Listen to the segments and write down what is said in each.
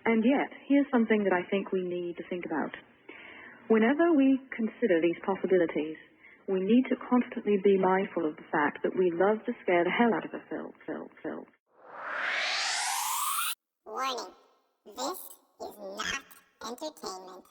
And yet, here's something that I think we need to think about. Whenever we consider these possibilities, we need to constantly be mindful of the fact that we love to scare the hell out of a film. Warning, this is not entertainment.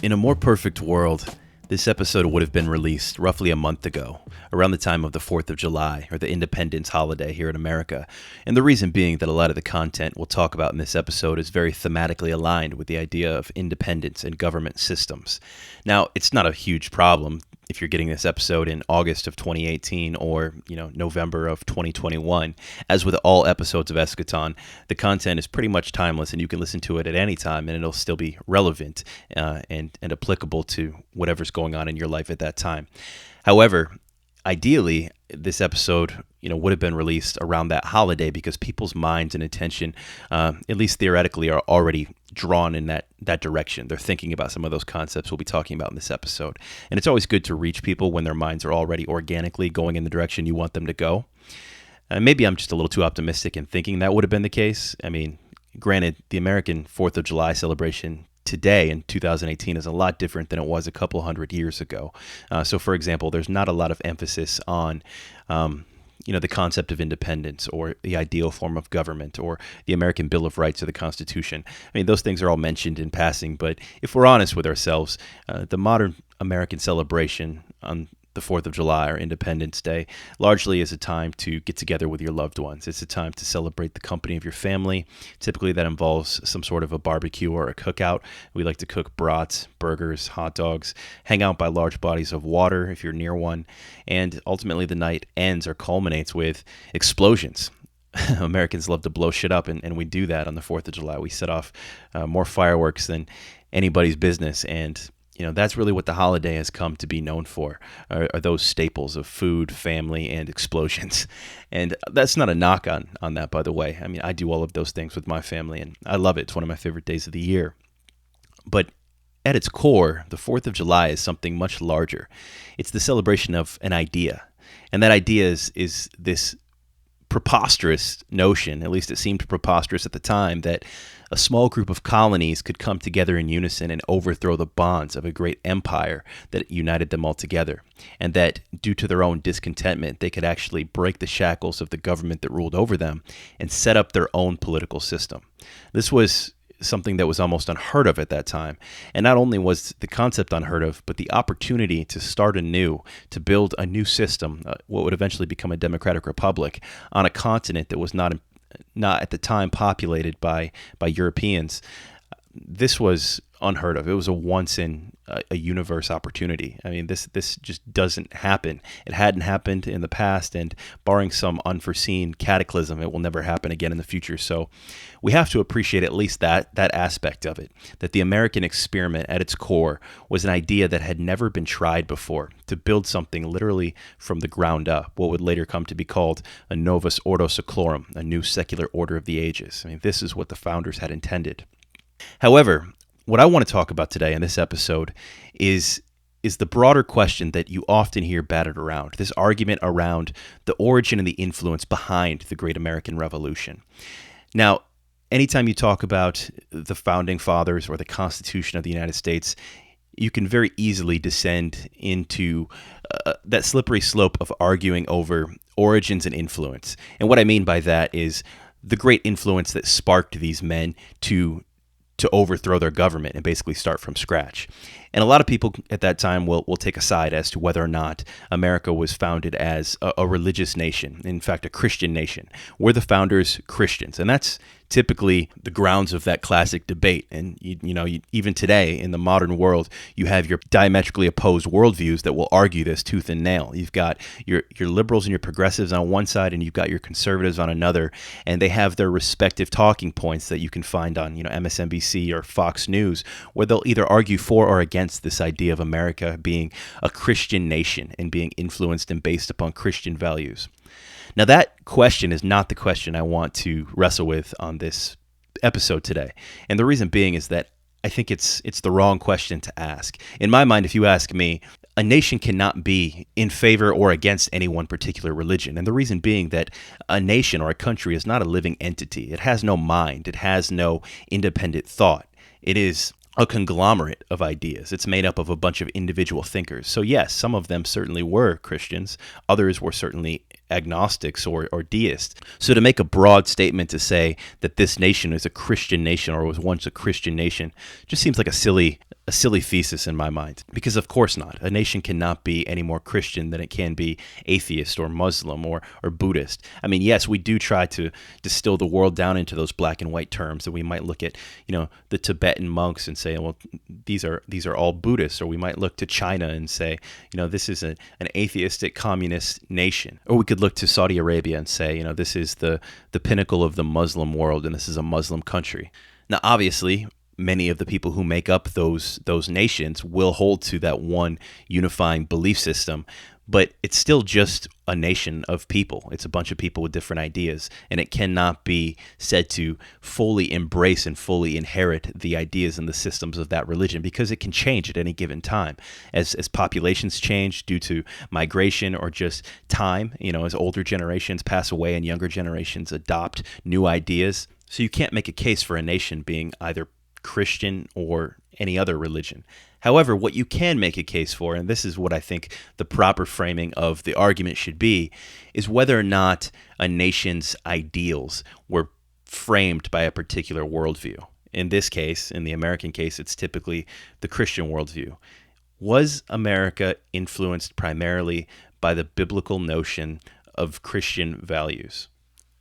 In a more perfect world, this episode would have been released roughly a month ago, around the time of the 4th of July, or the Independence holiday here in America. And the reason being that a lot of the content we'll talk about in this episode is very thematically aligned with the idea of independence and government systems. Now, it's not a huge problem if you're getting this episode in August of 2018 or, November of 2021. As with all episodes of Eschaton, the content is pretty much timeless and you can listen to it at any time and it'll still be relevant and applicable to whatever's going on in your life at that time. However, ideally, this episode, would have been released around that holiday because people's minds and attention, at least theoretically, are already drawn in that direction. They're thinking about some of those concepts we'll be talking about in this episode. And it's always good to reach people when their minds are already organically going in the direction you want them to go. Maybe I'm just a little too optimistic in thinking that would have been the case. I mean, granted, the American 4th of July celebration today in 2018 is a lot different than it was a couple hundred years ago. So, for example, there's not a lot of emphasis on the concept of independence or the ideal form of government or the American Bill of Rights or the Constitution. I mean, those things are all mentioned in passing, but if we're honest with ourselves, the modern American celebration on the 4th of July or Independence Day largely is a time to get together with your loved ones. It's a time to celebrate the company of your family. Typically that involves some sort of a barbecue or a cookout. We like to cook brats, burgers, hot dogs, hang out by large bodies of water if you're near one, and ultimately the night ends or culminates with explosions. Americans love to blow shit up, and we do that on the 4th of July. We set off more fireworks than anybody's business, and that's really what the holiday has come to be known for, are those staples of food, family, and explosions. And that's not a knock on that, by the way. I mean, I do all of those things with my family, and I love it. It's one of my favorite days of the year. But at its core, the 4th of July is something much larger. It's the celebration of an idea. And that idea is this preposterous notion, at least it seemed preposterous at the time, that a small group of colonies could come together in unison and overthrow the bonds of a great empire that united them all together, and that due to their own discontentment, they could actually break the shackles of the government that ruled over them and set up their own political system. This was something that was almost unheard of at that time. And not only was the concept unheard of, but the opportunity to start anew, to build a new system, what would eventually become a democratic republic, on a continent that was not at the time populated by Europeans. This was unheard of. It was a once in a universe opportunity. I mean, this just doesn't happen. It hadn't happened in the past, and barring some unforeseen cataclysm, it will never happen again in the future. So we have to appreciate at least that aspect of it, that the American experiment at its core was an idea that had never been tried before, to build something literally from the ground up, what would later come to be called a novus ordo seclorum, a new secular order of the ages. I mean, this is what the founders had intended. However, what I want to talk about today in this episode is the broader question that you often hear battered around, this argument around the origin and the influence behind the Great American Revolution. Now, anytime you talk about the Founding Fathers or the Constitution of the United States, you can very easily descend into that slippery slope of arguing over origins and influence. And what I mean by that is the great influence that sparked these men to overthrow their government and basically start from scratch. And a lot of people at that time will take a side as to whether or not America was founded as a religious nation, in fact, a Christian nation. Were the founders Christians? And that's typically the grounds of that classic debate. And, even today in the modern world, you have your diametrically opposed worldviews that will argue this tooth and nail. You've got your liberals and your progressives on one side, and you've got your conservatives on another, and they have their respective talking points that you can find on, MSNBC or Fox News, where they'll either argue for or against this idea of America being a Christian nation and being influenced and based upon Christian values. Now, that question is not the question I want to wrestle with on this episode today. And the reason being is that I think it's the wrong question to ask. In my mind, if you ask me, a nation cannot be in favor or against any one particular religion. And the reason being that a nation or a country is not a living entity. It has no mind. It has no independent thought. It is a conglomerate of ideas. It's made up of a bunch of individual thinkers. So yes, some of them certainly were Christians. Others were certainly agnostics or deists. So to make a broad statement to say that this nation is a Christian nation or was once a Christian nation just seems like a silly thesis in my mind, because of course not. A nation cannot be any more Christian than it can be atheist or Muslim or Buddhist. I mean, yes, we do try to distill the world down into those black and white terms, and we might look at, the Tibetan monks and say, well, these are all Buddhists, or we might look to China and say, this is an atheistic communist nation, or we could look to Saudi Arabia and say, this is the pinnacle of the Muslim world, and this is a Muslim country. Now, obviously, many of the people who make up those nations will hold to that one unifying belief system, but it's still just a nation of people. It's a bunch of people with different ideas, and it cannot be said to fully embrace and fully inherit the ideas and the systems of that religion, because it can change at any given time. As populations change due to migration or just time, as older generations pass away and younger generations adopt new ideas. So you can't make a case for a nation being either Christian or any other religion. However, what you can make a case for, and this is what I think the proper framing of the argument should be, is whether or not a nation's ideals were framed by a particular worldview. In this case, in the American case, it's typically the Christian worldview. Was America influenced primarily by the biblical notion of Christian values?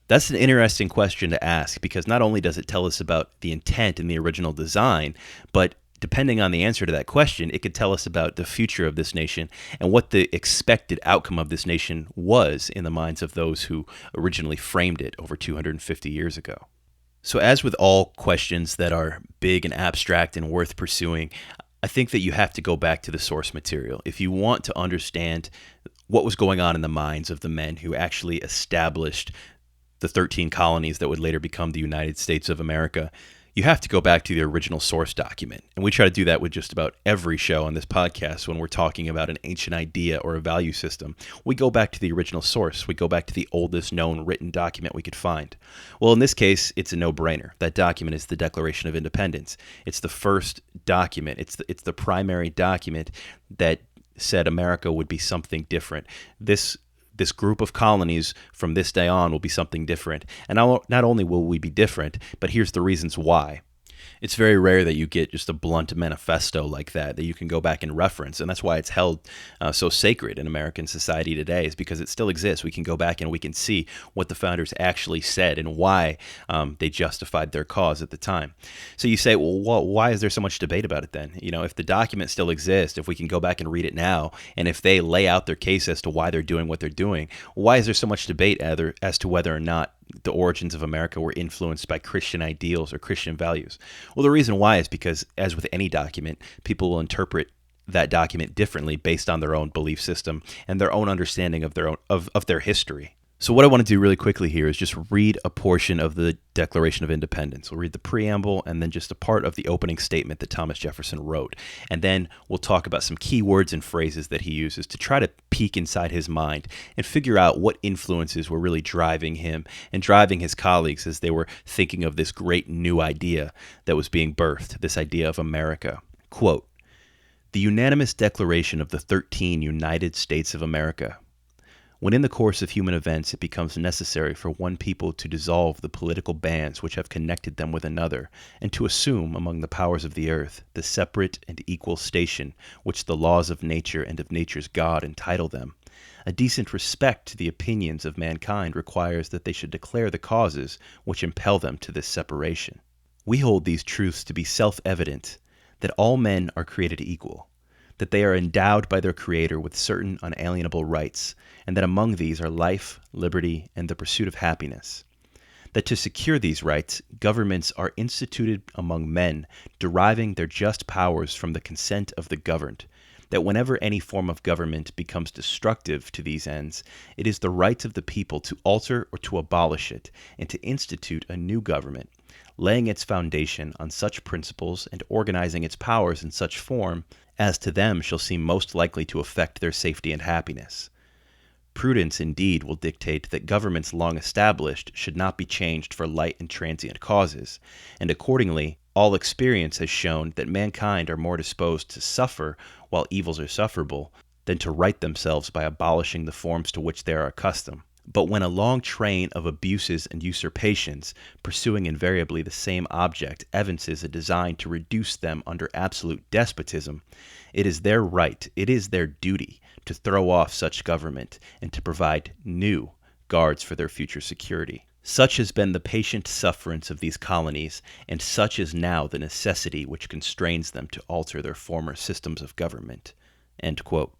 That's an interesting question to ask, because not only does it tell us about the intent in the original design, but depending on the answer to that question, it could tell us about the future of this nation and what the expected outcome of this nation was in the minds of those who originally framed it over 250 years ago. So as with all questions that are big and abstract and worth pursuing, I think that you have to go back to the source material. If you want to understand what was going on in the minds of the men who actually established the 13 colonies that would later become the United States of America, you have to go back to the original source document. And we try to do that with just about every show on this podcast when we're talking about an ancient idea or a value system. We go back to the original source. We go back to the oldest known written document we could find. Well, in this case, it's a no-brainer. That document is the Declaration of Independence. It's the first document. It's the primary document that said America would be something different. This group of colonies from this day on will be something different. And not only will we be different, but here's the reasons why. It's very rare that you get just a blunt manifesto like that you can go back and reference. And that's why it's held so sacred in American society today, is because it still exists. We can go back and we can see what the founders actually said and why they justified their cause at the time. So you say, well, why is there so much debate about it then? If the document still exists, if we can go back and read it now, and if they lay out their case as to why they're doing what they're doing, why is there so much debate as to whether or not the origins of America were influenced by Christian ideals or Christian values? Well, the reason why is because, as with any document, people will interpret that document differently based on their own belief system and their own understanding of their history. So what I want to do really quickly here is just read a portion of the Declaration of Independence. We'll read the preamble and then just a part of the opening statement that Thomas Jefferson wrote. And then we'll talk about some key words and phrases that he uses to try to peek inside his mind and figure out what influences were really driving him and driving his colleagues as they were thinking of this great new idea that was being birthed, this idea of America. Quote, "The unanimous declaration of the 13 United States of America. When in the course of human events it becomes necessary for one people to dissolve the political bands which have connected them with another, and to assume among the powers of the earth the separate and equal station which the laws of nature and of nature's God entitle them, A decent respect to the opinions of mankind requires that they should declare the causes which impel them to this separation. We hold these truths to be self-evident, that all men are created equal, that they are endowed by their Creator with certain unalienable rights, and that among these are life, liberty, and the pursuit of happiness. That to secure these rights, governments are instituted among men, deriving their just powers from the consent of the governed. That whenever any form of government becomes destructive to these ends, it is the right of the people to alter or to abolish it, and to institute a new government, laying its foundation on such principles and organizing its powers in such form as to them shall seem most likely to affect their safety and happiness. Prudence indeed will dictate that governments long established should not be changed for light and transient causes, and accordingly all experience has shown that mankind are more disposed to suffer while evils are sufferable than to right themselves by abolishing the forms to which they are accustomed. But when a long train of abuses and usurpations, pursuing invariably the same object, evinces a design to reduce them under absolute despotism, it is their right, it is their duty, to throw off such government and to provide new guards for their future security. Such has been the patient sufferance of these colonies, and such is now the necessity which constrains them to alter their former systems of government." End quote.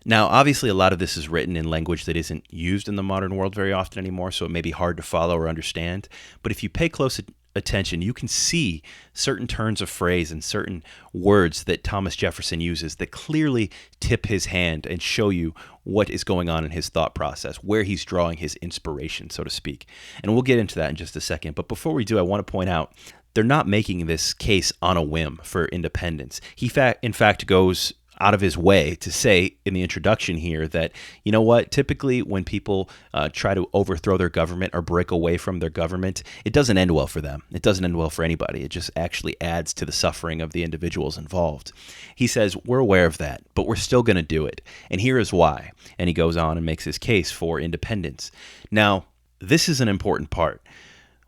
Now, obviously, a lot of this is written in language that isn't used in the modern world very often anymore, so it may be hard to follow or understand. But if you pay close attention, you can see certain turns of phrase and certain words that Thomas Jefferson uses that clearly tip his hand and show you what is going on in his thought process, where he's drawing his inspiration, so to speak. And we'll get into that in just a second. But before we do, I want to point out they're not making this case on a whim for independence. He, in fact, goes out of his way to say in the introduction here that, you know what, typically when people try to overthrow their government or break away from their government, it doesn't end well for them. It doesn't end well for anybody. It just actually adds to the suffering of the individuals involved. He says, we're aware of that, but we're still going to do it. And here is why. And he goes on and makes his case for independence. Now, this is an important part.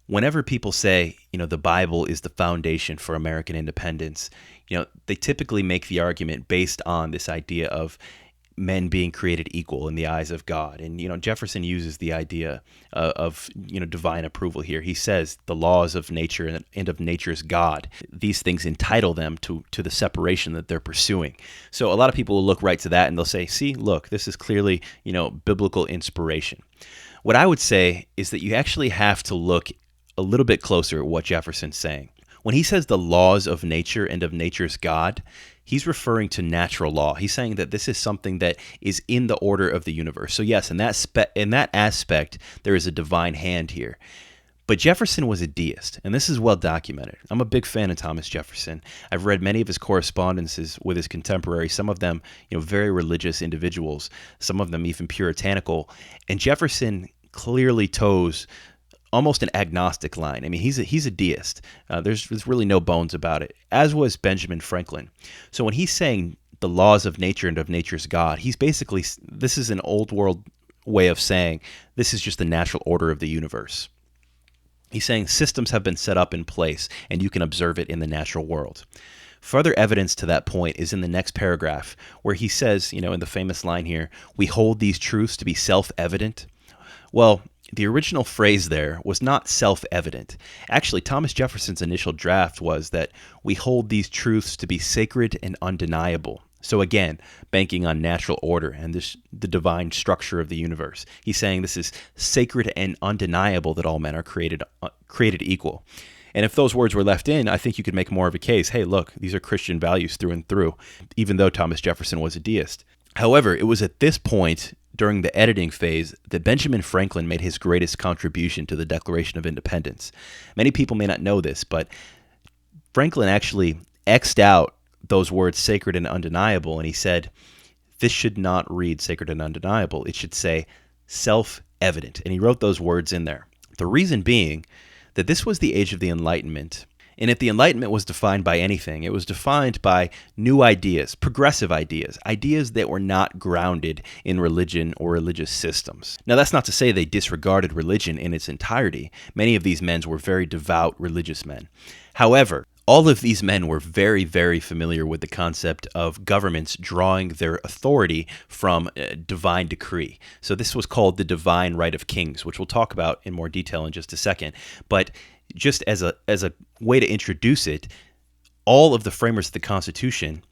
Whenever people say, the Bible is the foundation for American independence, they typically make the argument based on this idea of men being created equal in the eyes of God. And, Jefferson uses the idea of divine approval here. He says the laws of nature and of nature's God, these things entitle them to the separation that they're pursuing. So a lot of people will look right to that and they'll say, see, look, this is clearly, biblical inspiration. What I would say is that you actually have to look a little bit closer at what Jefferson's saying. When he says the laws of nature and of nature's God, he's referring to natural law. He's saying that this is something that is in the order of the universe. So yes, in that aspect, there is a divine hand here. But Jefferson was a deist, and this is well documented. I'm a big fan of Thomas Jefferson. I've read many of his correspondences with his contemporaries, some of them, very religious individuals, some of them even puritanical. And Jefferson clearly toes almost an agnostic line. I mean, he's a deist. There's really no bones about it, as was Benjamin Franklin. So when he's saying the laws of nature and of nature's God, he's basically, this is an old world way of saying this is just the natural order of the universe. He's saying systems have been set up in place, and you can observe it in the natural world. Further evidence to that point is in the next paragraph, where he says, in the famous line here, we hold these truths to be self-evident. Well, the original phrase there was not self-evident. Actually, Thomas Jefferson's initial draft was that we hold these truths to be sacred and undeniable. So again, banking on natural order and the divine structure of the universe. He's saying this is sacred and undeniable that all men are created equal. And if those words were left in, I think you could make more of a case. Hey, look, these are Christian values through and through, even though Thomas Jefferson was a deist. However, it was at this point during the editing phase that Benjamin Franklin made his greatest contribution to the Declaration of Independence. Many people may not know this, but Franklin actually X'd out those words sacred and undeniable, and he said, this should not read sacred and undeniable. It should say self-evident, and he wrote those words in there. The reason being that this was the age of the Enlightenment. And if the Enlightenment was defined by anything, it was defined by new ideas, progressive ideas, ideas that were not grounded in religion or religious systems. Now, that's not to say they disregarded religion in its entirety. Many of these men were very devout religious men. However, All of these men were very, very familiar with the concept of governments drawing their authority from divine decree. So this was called the divine right of kings, which we'll talk about in more detail in just a second. But just as a way to introduce it, all of the framers of the Constitution,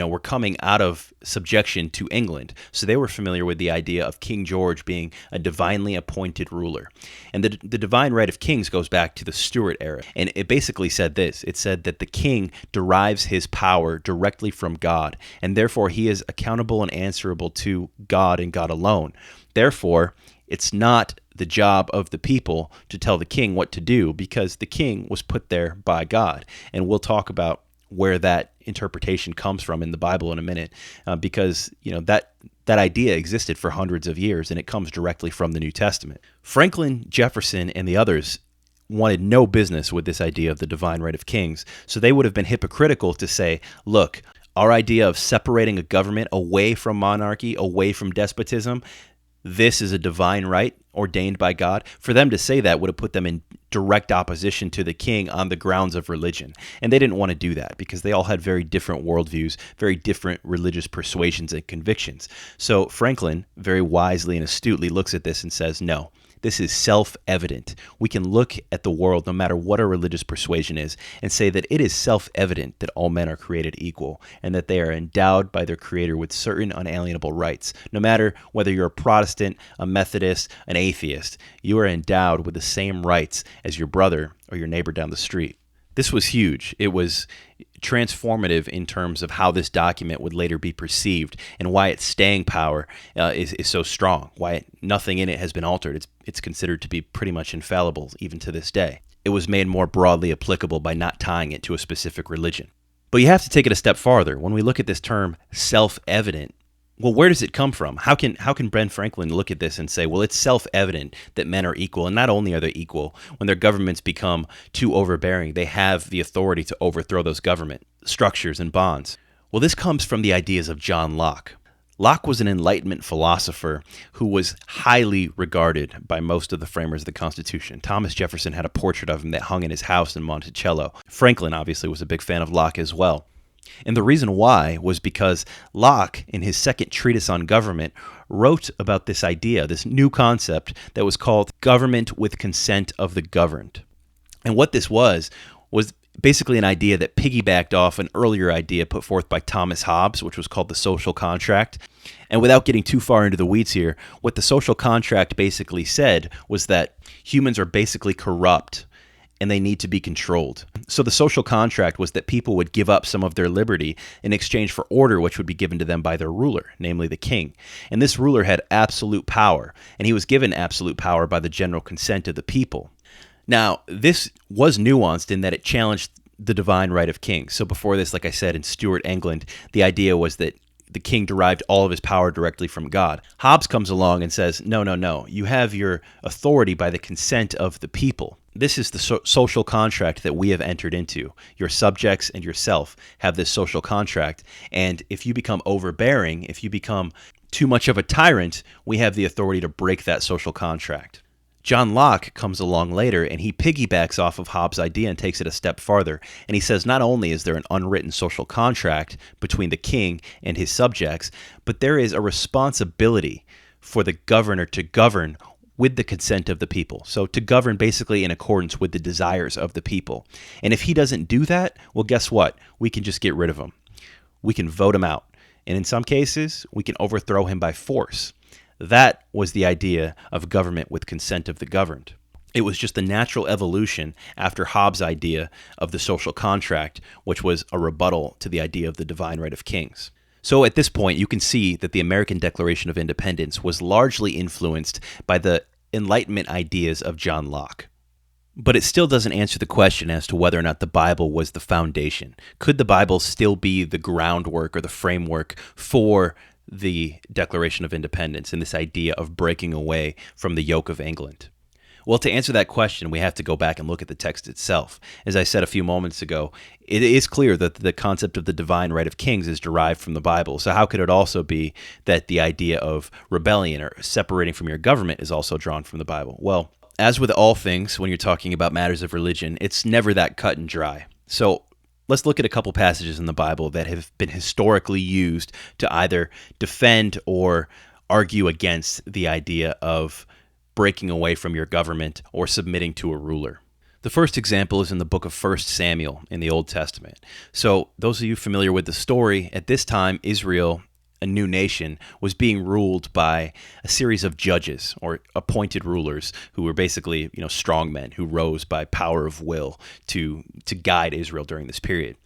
were coming out of subjection to England. So they were familiar with the idea of King George being a divinely appointed ruler. And the divine right of kings goes back to the Stuart era. And it basically said this. It said that the king derives his power directly from God, and therefore he is accountable and answerable to God and God alone. Therefore, it's not the job of the people to tell the king what to do, because the king was put there by God. And we'll talk about where that interpretation comes from in the Bible in a minute, because that idea existed for hundreds of years, and it comes directly from the New Testament. Franklin, Jefferson, and the others wanted no business with this idea of the divine right of kings, so they would have been hypocritical to say, look, our idea of separating a government away from monarchy, away from despotism, this is a divine right ordained by God. For them to say that would have put them in direct opposition to the king on the grounds of religion. And they didn't want to do that because they all had very different worldviews, very different religious persuasions and convictions. So Franklin very wisely and astutely looks at this and says, no, this is self-evident. We can look at the world, no matter what our religious persuasion is, and say that it is self-evident that all men are created equal and that they are endowed by their Creator with certain unalienable rights. No matter whether you're a Protestant, a Methodist, an atheist, you are endowed with the same rights as your brother or your neighbor down the street. This was huge. It was transformative in terms of how this document would later be perceived and why its staying power is so strong, why nothing in it has been altered. It's considered to be pretty much infallible even to this day. It was made more broadly applicable by not tying it to a specific religion. But you have to take it a step farther. When we look at this term self-evident, well, where does it come from? How can Ben Franklin look at this and say, well, it's self-evident that men are equal, and not only are they equal, when their governments become too overbearing, they have the authority to overthrow those government structures and bonds. Well, this comes from the ideas of John Locke. Locke was an Enlightenment philosopher who was highly regarded by most of the framers of the Constitution. Thomas Jefferson had a portrait of him that hung in his house in Monticello. Franklin obviously was a big fan of Locke as well. And the reason why was because Locke, in his second treatise on government, wrote about this idea, this new concept that was called government with consent of the governed. And what this was basically an idea that piggybacked off an earlier idea put forth by Thomas Hobbes, which was called the social contract. And without getting too far into the weeds here, what the social contract basically said was that humans are basically corrupt and they need to be controlled. So the social contract was that people would give up some of their liberty in exchange for order which would be given to them by their ruler, namely the king. And this ruler had absolute power, and he was given absolute power by the general consent of the people. Now, this was nuanced in that it challenged the divine right of kings. So before this, like I said, in Stuart England, the idea was that the king derived all of his power directly from God. Hobbes comes along and says, no, you have your authority by the consent of the people. This is the social contract that we have entered into. Your subjects and yourself have this social contract. And if you become overbearing, if you become too much of a tyrant, we have the authority to break that social contract. John Locke comes along later and he piggybacks off of Hobbes' idea and takes it a step farther. And he says not only is there an unwritten social contract between the king and his subjects, but there is a responsibility for the governor to govern with the consent of the people. So to govern basically in accordance with the desires of the people. And if he doesn't do that, well, guess what? We can just get rid of him. We can vote him out. And in some cases, we can overthrow him by force. That was the idea of government with consent of the governed. It was just the natural evolution after Hobbes' idea of the social contract, which was a rebuttal to the idea of the divine right of kings. So at this point, you can see that the American Declaration of Independence was largely influenced by the Enlightenment ideas of John Locke. But it still doesn't answer the question as to whether or not the Bible was the foundation. Could the Bible still be the groundwork or the framework for the Declaration of Independence and this idea of breaking away from the yoke of England? Well, to answer that question, we have to go back and look at the text itself. As I said a few moments ago, it is clear that the concept of the divine right of kings is derived from the Bible. So how could it also be that the idea of rebellion or separating from your government is also drawn from the Bible? Well, as with all things, when you're talking about matters of religion, it's never that cut and dry. So Let's look at a couple passages in the Bible that have been historically used to either defend or argue against the idea of breaking away from your government or submitting to a ruler. The first example is in the book of 1 Samuel in the Old Testament. So those of you familiar with the story, at this time, Israel, a new nation, was being ruled by a series of judges or appointed rulers who were basically, strong men who rose by power of will to guide Israel during this period.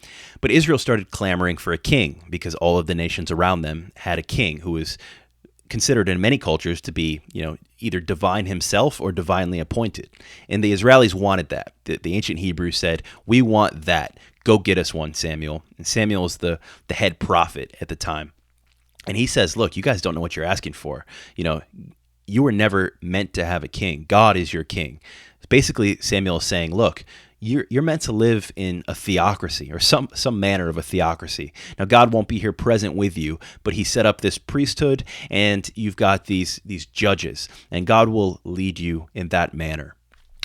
But Israel started clamoring for a king because all of the nations around them had a king who was considered in many cultures to be, either divine himself or divinely appointed. And the Israelis wanted that. The ancient Hebrews said, "We want that. Go get us one, Samuel." And Samuel is the head prophet at the time. And he says, "Look, you guys don't know what you're asking for. You were never meant to have a king. God is your king." Basically, Samuel is saying, look, you're meant to live in a theocracy or some manner of a theocracy. Now, God won't be here present with you, but he set up this priesthood and you've got these judges, and God will lead you in that manner.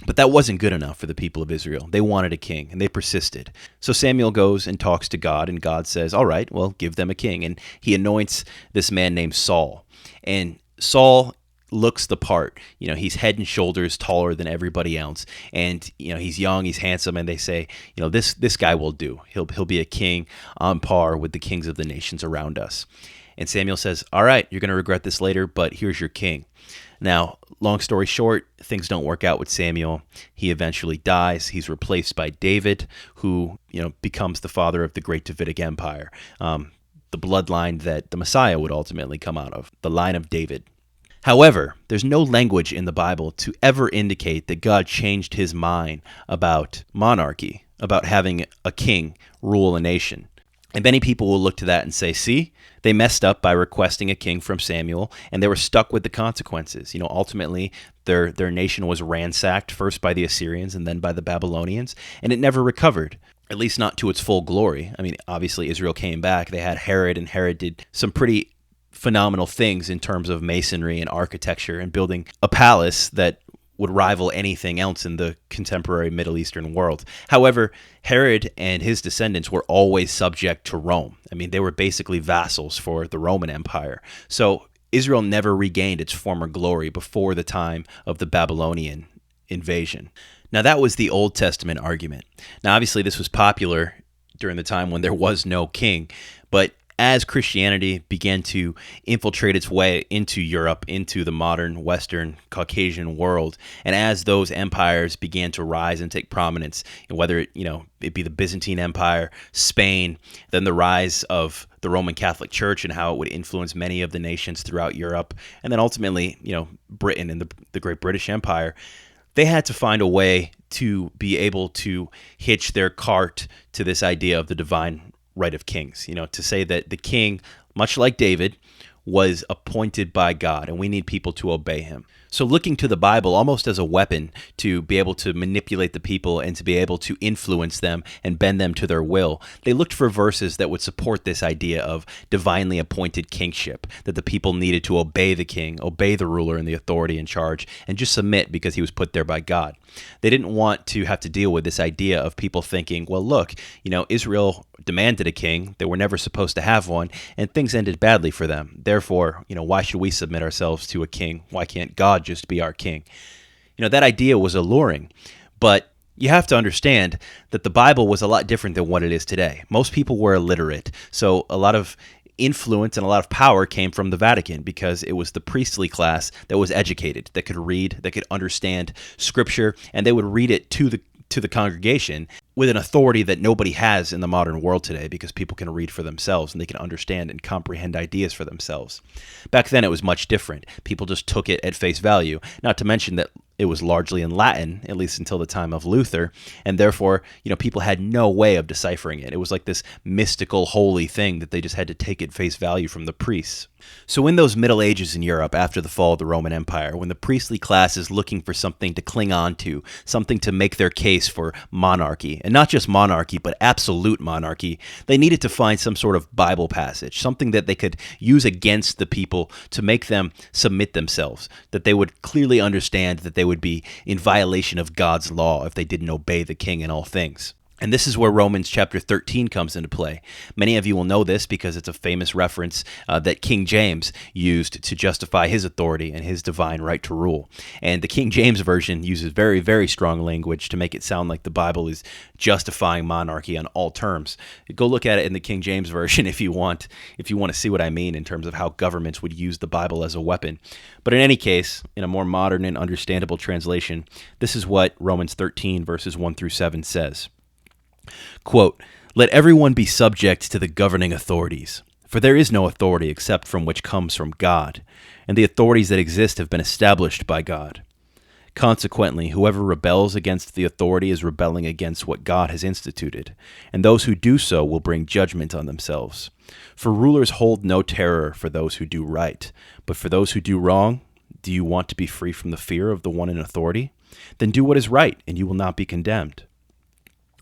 But that wasn't good enough for the people of Israel. They wanted a king, and they persisted. So Samuel goes and talks to God, and God says, all right, well, give them a king. And he anoints this man named Saul. And Saul looks the part. He's head and shoulders taller than everybody else. And, he's young, he's handsome, and they say, this guy will do. He'll be a king on par with the kings of the nations around us. And Samuel says, all right, you're going to regret this later, but here's your king. Now, long story short, things don't work out with Samuel. He eventually dies. He's replaced by David, who, becomes the father of the great Davidic Empire, the bloodline that the Messiah would ultimately come out of, the line of David. However, there's no language in the Bible to ever indicate that God changed his mind about monarchy, about having a king rule a nation. And many people will look to that and say, see, they messed up by requesting a king from Samuel, and they were stuck with the consequences. Ultimately, their nation was ransacked, first by the Assyrians and then by the Babylonians, and it never recovered, at least not to its full glory. I mean, obviously, Israel came back. They had Herod, and Herod did some pretty phenomenal things in terms of masonry and architecture and building a palace that would rival anything else in the contemporary Middle Eastern world. However, Herod and his descendants were always subject to Rome. I mean, they were basically vassals for the Roman Empire. So Israel never regained its former glory before the time of the Babylonian invasion. Now, that was the Old Testament argument. Now, obviously, this was popular during the time when there was no king, but as Christianity began to infiltrate its way into Europe, into the modern Western Caucasian world, and as those empires began to rise and take prominence, whether it be the Byzantine Empire, Spain, then the rise of the Roman Catholic Church and how it would influence many of the nations throughout Europe, and then ultimately, Britain and the Great British Empire, they had to find a way to be able to hitch their cart to this idea of the divine right of kings, to say that the king, much like David, was appointed by God, and we need people to obey him. So looking to the Bible almost as a weapon to be able to manipulate the people and to be able to influence them and bend them to their will, they looked for verses that would support this idea of divinely appointed kingship, that the people needed to obey the king, obey the ruler and the authority in charge, and just submit because he was put there by God. They didn't want to have to deal with this idea of people thinking, well, look, Israel demanded a king. They were never supposed to have one, and things ended badly for them. Therefore, why should we submit ourselves to a king? Why can't God just be our king? That idea was alluring, but you have to understand that the Bible was a lot different than what it is today. Most people were illiterate, so a lot of influence and a lot of power came from the Vatican because it was the priestly class that was educated, that could read, that could understand Scripture, and they would read it to the congregation with an authority that nobody has in the modern world today because people can read for themselves and they can understand and comprehend ideas for themselves. Back then, it was much different. People just took it at face value, not to mention that it was largely in Latin, at least until the time of Luther, and therefore, people had no way of deciphering it. It was like this mystical, holy thing that they just had to take at face value from the priests. So in those Middle Ages in Europe, after the fall of the Roman Empire, when the priestly class is looking for something to cling on to, something to make their case for monarchy, and not just monarchy, but absolute monarchy, they needed to find some sort of Bible passage, something that they could use against the people to make them submit themselves, that they would clearly understand that they would be in violation of God's law if they didn't obey the king in all things. And this is where Romans chapter 13 comes into play. Many of you will know this because it's a famous reference that King James used to justify his authority and his divine right to rule. And the King James Version uses very, very strong language to make it sound like the Bible is justifying monarchy on all terms. Go look at it in the King James Version if you want to see what I mean in terms of how governments would use the Bible as a weapon. But in any case, in a more modern and understandable translation, this is what Romans 13 verses 1 through 7 says. Quote, "Let everyone be subject to the governing authorities, for there is no authority except from which comes from God, and the authorities that exist have been established by God. Consequently, whoever rebels against the authority is rebelling against what God has instituted, and those who do so will bring judgment on themselves. For rulers hold no terror for those who do right, but for those who do wrong, do you want to be free from the fear of the one in authority? Then do what is right, and you will not be condemned.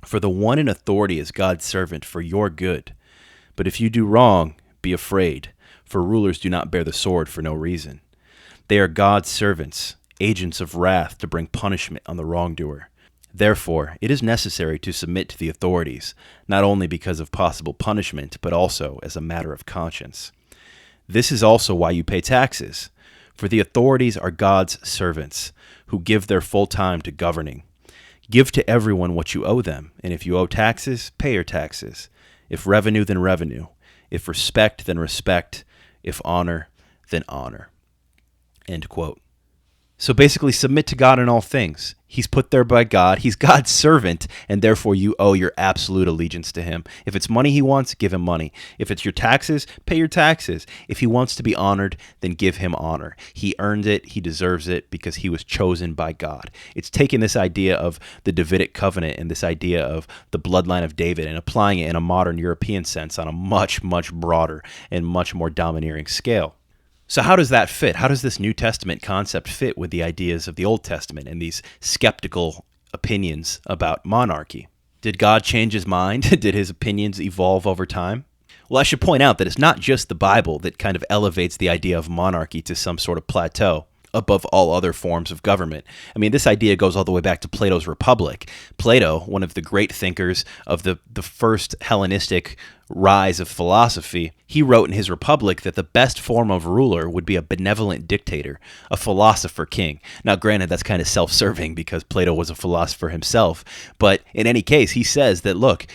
For the one in authority is God's servant for your good. But if you do wrong, be afraid, for rulers do not bear the sword for no reason. They are God's servants, agents of wrath to bring punishment on the wrongdoer. Therefore, it is necessary to submit to the authorities, not only because of possible punishment, but also as a matter of conscience. This is also why you pay taxes, for the authorities are God's servants, who give their full time to governing. Give to everyone what you owe them, and if you owe taxes, pay your taxes. If revenue, then revenue. If respect, then respect. If honor, then honor." End quote. So basically, submit to God in all things. He's put there by God. He's God's servant, and therefore you owe your absolute allegiance to him. If it's money he wants, give him money. If it's your taxes, pay your taxes. If he wants to be honored, then give him honor. He earned it. He deserves it because he was chosen by God. It's taking this idea of the Davidic covenant and this idea of the bloodline of David and applying it in a modern European sense on a much, much broader and much more domineering scale. So how does that fit? How does this New Testament concept fit with the ideas of the Old Testament and these skeptical opinions about monarchy? Did God change his mind? Did his opinions evolve over time? Well, I should point out that it's not just the Bible that kind of elevates the idea of monarchy to some sort of plateau above all other forms of government. I mean, this idea goes all the way back to Plato's Republic. Plato, one of the great thinkers of the first Hellenistic rise of philosophy, he wrote in his Republic that the best form of ruler would be a benevolent dictator, a philosopher king. Now, granted, that's kind of self-serving because Plato was a philosopher himself, but in any case, he says that, look,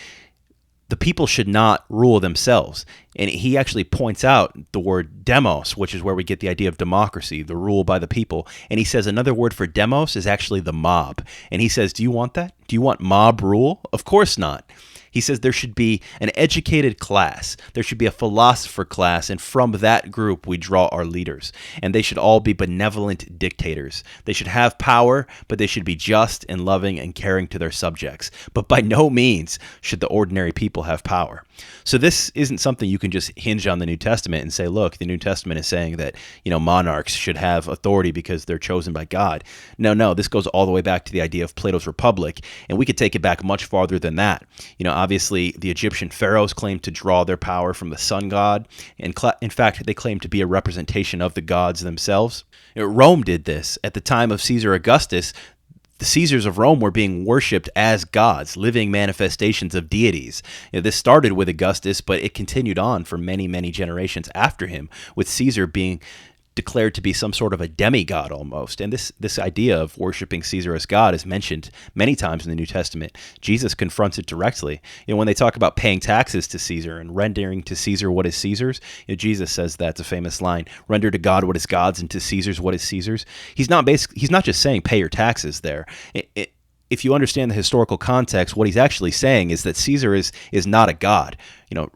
the people should not rule themselves. And he actually points out the word demos, which is where we get the idea of democracy, the rule by the people. And he says another word for demos is actually the mob. And he says, do you want that? Do you want mob rule? Of course not. He says there should be an educated class. There should be a philosopher class, and from that group we draw our leaders. And they should all be benevolent dictators. They should have power, but they should be just and loving and caring to their subjects. But by no means should the ordinary people have power. So this isn't something you can just hinge on the New Testament and say, look, the New Testament is saying that, monarchs should have authority because they're chosen by God. No, this goes all the way back to the idea of Plato's Republic, and we could take it back much farther than that. Obviously, the Egyptian pharaohs claimed to draw their power from the sun god, and in fact, they claimed to be a representation of the gods themselves. Rome did this. At the time of Caesar Augustus, the Caesars of Rome were being worshipped as gods, living manifestations of deities. This started with Augustus, but it continued on for many, many generations after him, with Caesar being declared to be some sort of a demigod almost. And this idea of worshiping Caesar as God is mentioned many times in the New Testament. Jesus confronts it directly. When they talk about paying taxes to Caesar and rendering to Caesar what is Caesar's, Jesus says that's a famous line, render to God what is God's and to Caesar's what is Caesar's. He's not just saying pay your taxes there. If you understand the historical context, what he's actually saying is that Caesar is not a god.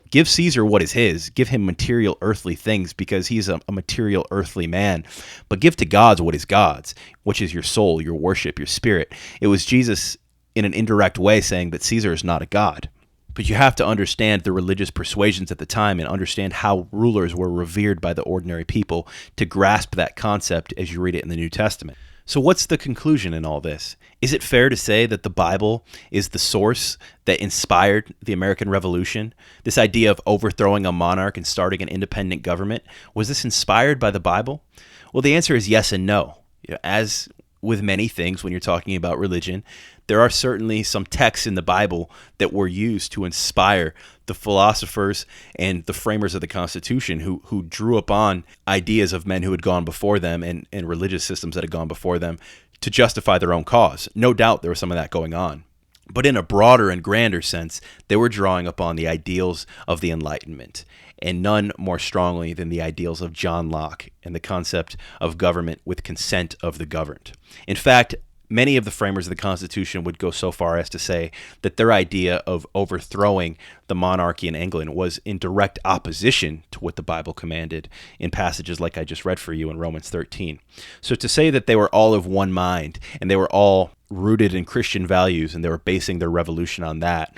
Give Caesar what is his. Give him material earthly things because he's a material earthly man. But give to gods what is God's, which is your soul, your worship, your spirit. It was Jesus in an indirect way saying that Caesar is not a god. But you have to understand the religious persuasions at the time and understand how rulers were revered by the ordinary people to grasp that concept as you read it in the New Testament. So what's the conclusion in all this? Is it fair to say that the Bible is the source that inspired the American Revolution? This idea of overthrowing a monarch and starting an independent government, was this inspired by the Bible? Well, the answer is yes and no. As with many things when you're talking about religion, there are certainly some texts in the Bible that were used to inspire the philosophers and the framers of the Constitution who drew upon ideas of men who had gone before them and religious systems that had gone before them to justify their own cause. No doubt there was some of that going on. But in a broader and grander sense, they were drawing upon the ideals of the Enlightenment, and none more strongly than the ideals of John Locke and the concept of government with consent of the governed. In fact, many of the framers of the Constitution would go so far as to say that their idea of overthrowing the monarchy in England was in direct opposition to what the Bible commanded in passages like I just read for you in Romans 13. So to say that they were all of one mind and they were all rooted in Christian values and they were basing their revolution on that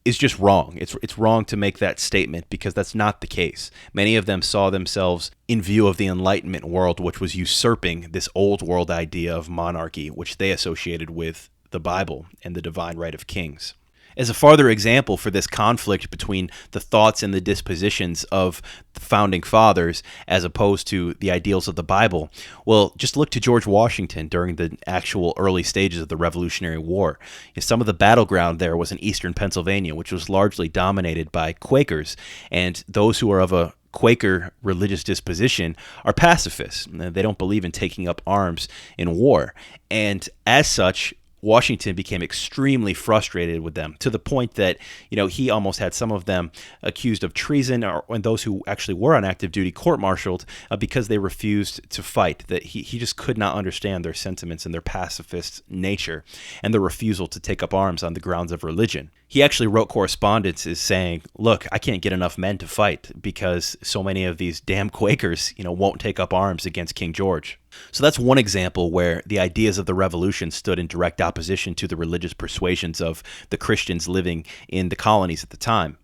is just wrong. It's wrong to make that statement because that's not the case. Many of them saw themselves in view of the Enlightenment world, which was usurping this old world idea of monarchy, which they associated with the Bible and the divine right of kings. As a farther example for this conflict between the thoughts and the dispositions of the founding fathers as opposed to the ideals of the Bible, well, just look to George Washington during the actual early stages of the Revolutionary War. Some of the battleground there was in eastern Pennsylvania, which was largely dominated by Quakers, and those who are of a Quaker religious disposition are pacifists. They don't believe in taking up arms in war, and as such, Washington became extremely frustrated with them to the point that, he almost had some of them accused of treason and those who actually were on active duty court-martialed because they refused to fight. That he just could not understand their sentiments and their pacifist nature and their refusal to take up arms on the grounds of religion. He actually wrote correspondences saying, look, I can't get enough men to fight because so many of these damn Quakers, won't take up arms against King George. So that's one example where the ideas of the revolution stood in direct opposition to the religious persuasions of the Christians living in the colonies at the time.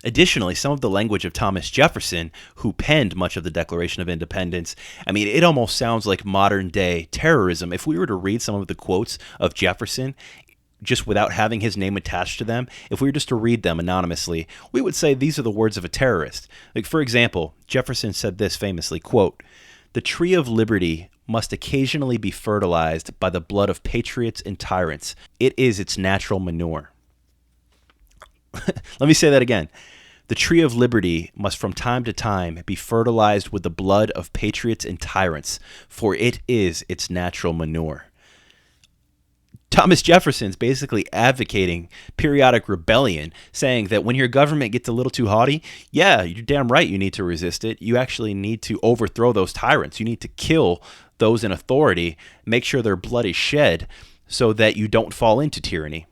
Additionally, some of the language of Thomas Jefferson, who penned much of the Declaration of Independence, it almost sounds like modern-day terrorism. If we were to read some of the quotes of Jefferson, just without having his name attached to them, if we were just to read them anonymously, we would say these are the words of a terrorist. Like, for example, Jefferson said this famously, quote, "The tree of liberty must occasionally be fertilized by the blood of patriots and tyrants. It is its natural manure." Let me say that again. The tree of liberty must from time to time be fertilized with the blood of patriots and tyrants, for it is its natural manure. Thomas Jefferson's basically advocating periodic rebellion, saying that when your government gets a little too haughty, yeah, you're damn right you need to resist it. You actually need to overthrow those tyrants. You need to kill those in authority, make sure their blood is shed so that you don't fall into tyranny.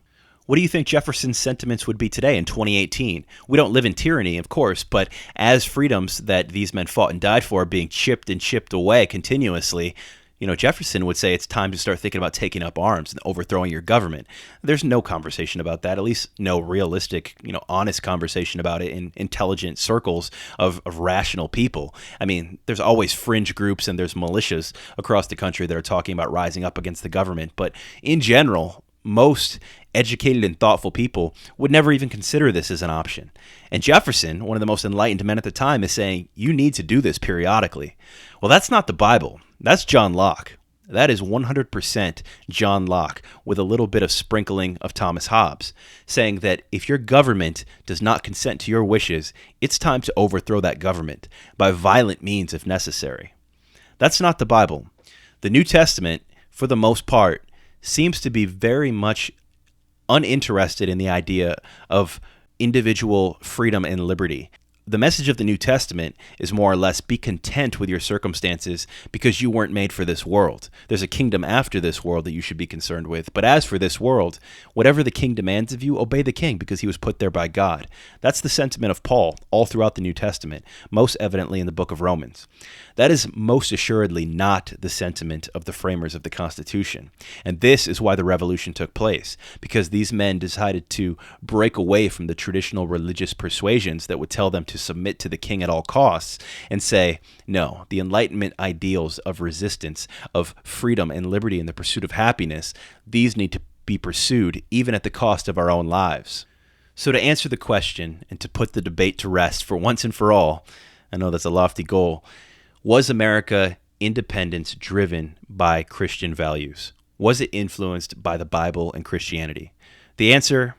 What do you think Jefferson's sentiments would be today in 2018? We don't live in tyranny, of course, but as freedoms that these men fought and died for are being chipped and chipped away continuously, Jefferson would say it's time to start thinking about taking up arms and overthrowing your government. There's no conversation about that, at least no realistic, honest conversation about it in intelligent circles of rational people. There's always fringe groups and there's militias across the country that are talking about rising up against the government. But in general, most educated and thoughtful people would never even consider this as an option. And Jefferson, one of the most enlightened men at the time, is saying, you need to do this periodically. Well, that's not the Bible. That's John Locke. That is 100% John Locke with a little bit of sprinkling of Thomas Hobbes, saying that if your government does not consent to your wishes, it's time to overthrow that government by violent means if necessary. That's not the Bible. The New Testament, for the most part, seems to be very much uninterested in the idea of individual freedom and liberty. The message of the New Testament is more or less be content with your circumstances because you weren't made for this world. There's a kingdom after this world that you should be concerned with. But as for this world, whatever the king demands of you, obey the king because he was put there by God. That's the sentiment of Paul all throughout the New Testament, most evidently in the book of Romans. That is most assuredly not the sentiment of the framers of the Constitution. And this is why the revolution took place, because these men decided to break away from the traditional religious persuasions that would tell them to submit to the king at all costs and say, no, the Enlightenment ideals of resistance, of freedom and liberty and the pursuit of happiness, these need to be pursued even at the cost of our own lives. So to answer the question and to put the debate to rest for once and for all, I know that's a lofty goal, was America independence driven by Christian values? Was it influenced by the Bible and Christianity? The answer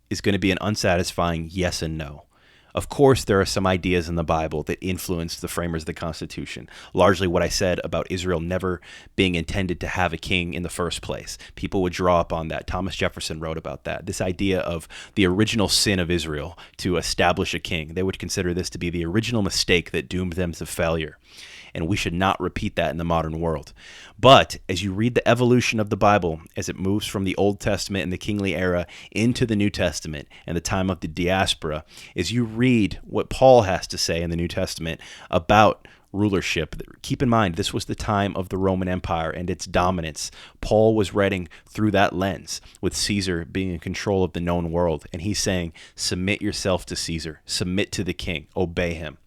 is going to be an unsatisfying yes and no. Of course, there are some ideas in the Bible that influenced the framers of the Constitution. Largely what I said about Israel never being intended to have a king in the first place. People would draw up on that. Thomas Jefferson wrote about that. This idea of the original sin of Israel to establish a king. They would consider this to be the original mistake that doomed them to failure. And we should not repeat that in the modern world. But as you read the evolution of the Bible, as it moves from the Old Testament and the kingly era into the New Testament and the time of the diaspora, as you read what Paul has to say in the New Testament about rulership, keep in mind this was the time of the Roman Empire and its dominance. Paul was writing through that lens, with Caesar being in control of the known world. And he's saying, submit yourself to Caesar, submit to the king, obey him.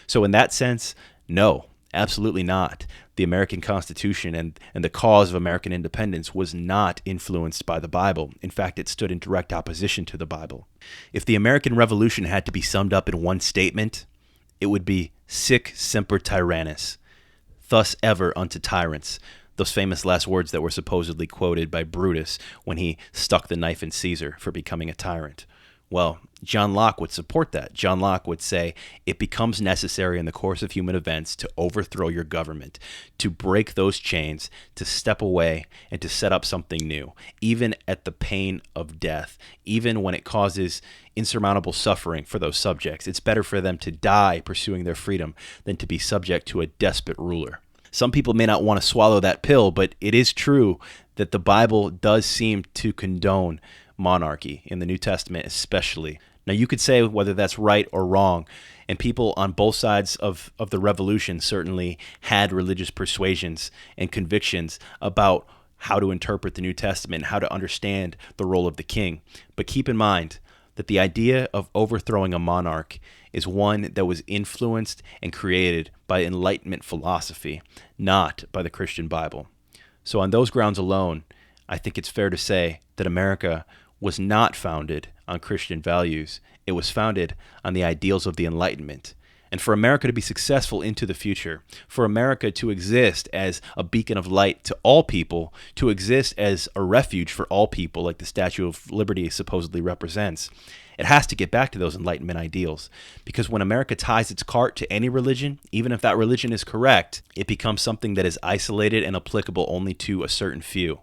So in that sense, no. Absolutely not. The American Constitution and the cause of American independence was not influenced by the Bible. In fact, it stood in direct opposition to the Bible. If the American Revolution had to be summed up in one statement, it would be sic semper tyrannis, thus ever unto tyrants. Those famous last words that were supposedly quoted by Brutus when he stuck the knife in Caesar for becoming a tyrant. Well, John Locke would support that. John Locke would say, it becomes necessary in the course of human events to overthrow your government, to break those chains, to step away, and to set up something new, even at the pain of death, even when it causes insurmountable suffering for those subjects. It's better for them to die pursuing their freedom than to be subject to a despot ruler. Some people may not want to swallow that pill, but it is true that the Bible does seem to condone monarchy, in the New Testament especially. Now, you could say whether that's right or wrong, and people on both sides of the revolution certainly had religious persuasions and convictions about how to interpret the New Testament, how to understand the role of the king. But keep in mind that the idea of overthrowing a monarch is one that was influenced and created by Enlightenment philosophy, not by the Christian Bible. So on those grounds alone, I think it's fair to say that America was not founded on Christian values. It was founded on the ideals of the Enlightenment. And for America to be successful into the future, for America to exist as a beacon of light to all people, to exist as a refuge for all people, like the Statue of Liberty supposedly represents, it has to get back to those Enlightenment ideals. Because when America ties its cart to any religion, even if that religion is correct, it becomes something that is isolated and applicable only to a certain few.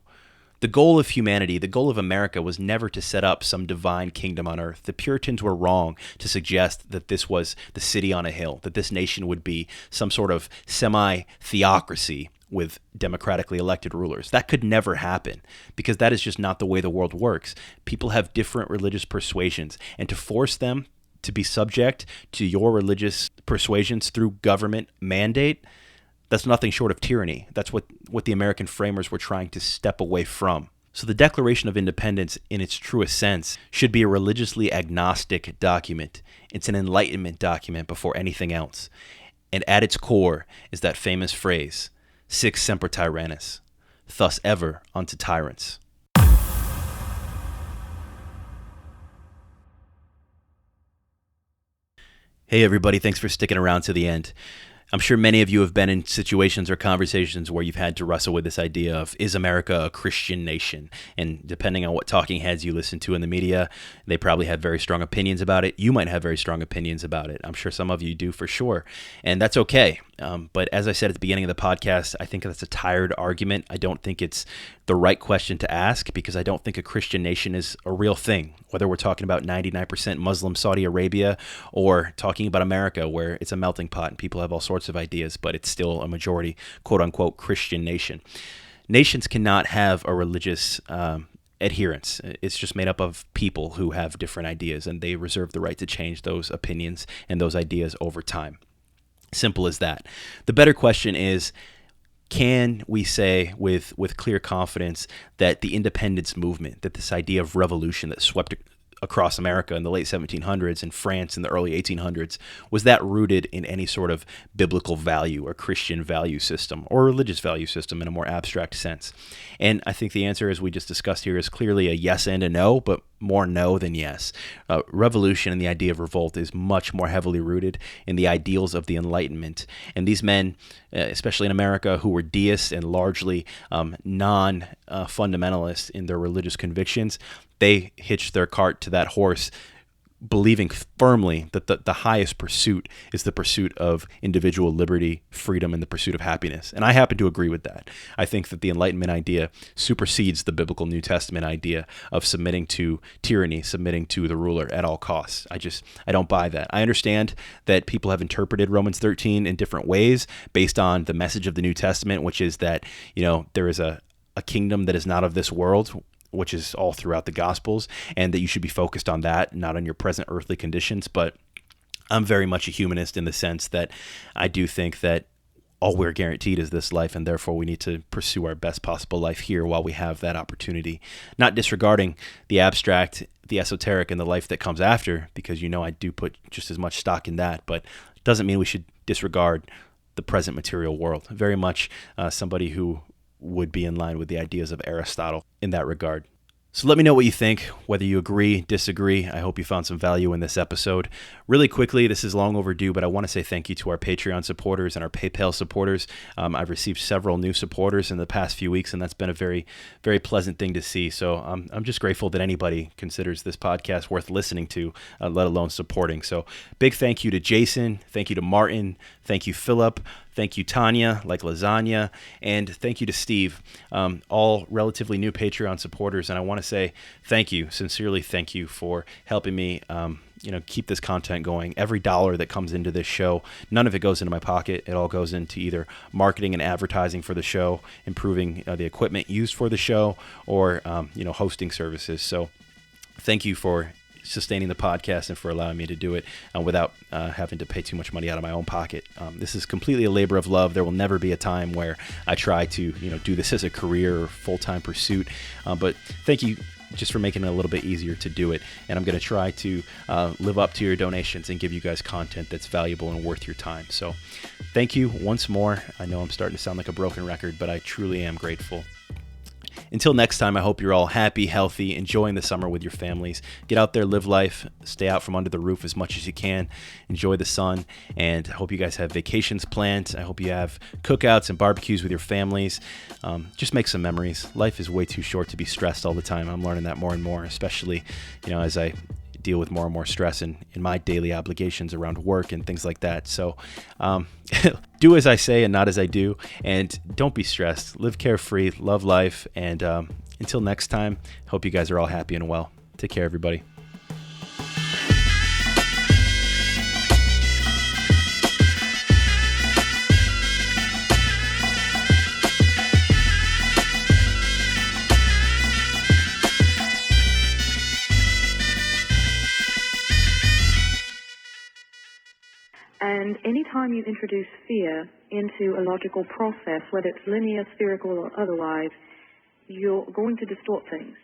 The goal of humanity, the goal of America, was never to set up some divine kingdom on earth. The Puritans were wrong to suggest that this was the city on a hill, that this nation would be some sort of semi-theocracy with democratically elected rulers. That could never happen, because that is just not the way the world works. People have different religious persuasions, and to force them to be subject to your religious persuasions through government mandate, that's nothing short of tyranny. That's what the American framers were trying to step away from. So the Declaration of Independence, in its truest sense, should be a religiously agnostic document. It's an Enlightenment document before anything else. And at its core is that famous phrase, sic semper tyrannis, thus ever unto tyrants. Hey everybody, thanks for sticking around to the end. I'm sure many of you have been in situations or conversations where you've had to wrestle with this idea of, is America a Christian nation? And depending on what talking heads you listen to in the media, they probably have very strong opinions about it. You might have very strong opinions about it. I'm sure some of you do for sure. And that's okay. But as I said at the beginning of the podcast, I think that's a tired argument. I don't think it's the right question to ask, because I don't think a Christian nation is a real thing, whether we're talking about 99% Muslim Saudi Arabia or talking about America, where it's a melting pot and people have all sorts of ideas, but it's still a majority, quote unquote, Christian nation. Nations cannot have a religious adherence. It's just made up of people who have different ideas, and they reserve the right to change those opinions and those ideas over time. Simple as that. The better question is, can we say with clear confidence that the independence movement, that this idea of revolution that swept across America in the late 1700s and France in the early 1800s, was that rooted in any sort of biblical value or Christian value system or religious value system in a more abstract sense? And I think the answer, as we just discussed here, is clearly a yes and a no, but more no than yes. Revolution and the idea of revolt is much more heavily rooted in the ideals of the Enlightenment. And these men, especially in America, who were deists and largely non-fundamentalist in their religious convictions, they hitched their cart to that horse, believing firmly that the highest pursuit is the pursuit of individual liberty, freedom, and the pursuit of happiness. And I happen to agree with that. I think that the Enlightenment idea supersedes the biblical New Testament idea of submitting to tyranny, submitting to the ruler at all costs. I don't buy that. I understand that people have interpreted Romans 13 in different ways based on the message of the New Testament, which is that, there is a kingdom that is not of this world, which is all throughout the Gospels, and that you should be focused on that, not on your present earthly conditions. But I'm very much a humanist in the sense that I do think that all we're guaranteed is this life, and therefore we need to pursue our best possible life here while we have that opportunity, not disregarding the abstract, the esoteric, and the life that comes after, because I do put just as much stock in that, but it doesn't mean we should disregard the present material world. Very much somebody who would be in line with the ideas of Aristotle in that regard. So let me know what you think, whether you agree, disagree. I hope you found some value in this episode. Really quickly, this is long overdue, but I want to say thank you to our Patreon supporters and our PayPal supporters. I've received several new supporters in the past few weeks, and that's been a very, very pleasant thing to see. So I'm just grateful that anybody considers this podcast worth listening to, let alone supporting. So big thank you to Jason. Thank you to Martin. Thank you, Philip. Thank you, Tanya, like lasagna, and thank you to Steve, all relatively new Patreon supporters. And I want to say thank you, sincerely thank you for helping me, keep this content going. Every dollar that comes into this show, none of it goes into my pocket. It all goes into either marketing and advertising for the show, improving the equipment used for the show, or hosting services. So thank you for sustaining the podcast and for allowing me to do it without having to pay too much money out of my own pocket. This is completely a labor of love. There will never be a time where I try to do this as a career or full-time pursuit. But thank you just for making it a little bit easier to do it. And I'm going to try to live up to your donations and give you guys content that's valuable and worth your time. So thank you once more. I know I'm starting to sound like a broken record, but I truly am grateful. Until next time, I hope you're all happy, healthy, enjoying the summer with your families. Get out there, live life, stay out from under the roof as much as you can, enjoy the sun, and I hope you guys have vacations planned. I hope you have cookouts and barbecues with your families. Just make some memories. Life is way too short to be stressed all the time. I'm learning that more and more, especially, as I deal with more and more stress in my daily obligations around work and things like that. So do as I say and not as I do, and don't be stressed. Live carefree, love life, and until next time, hope you guys are all happy and well. Take care, everybody. And anytime you introduce fear into a logical process, whether it's linear, spherical, or otherwise, you're going to distort things.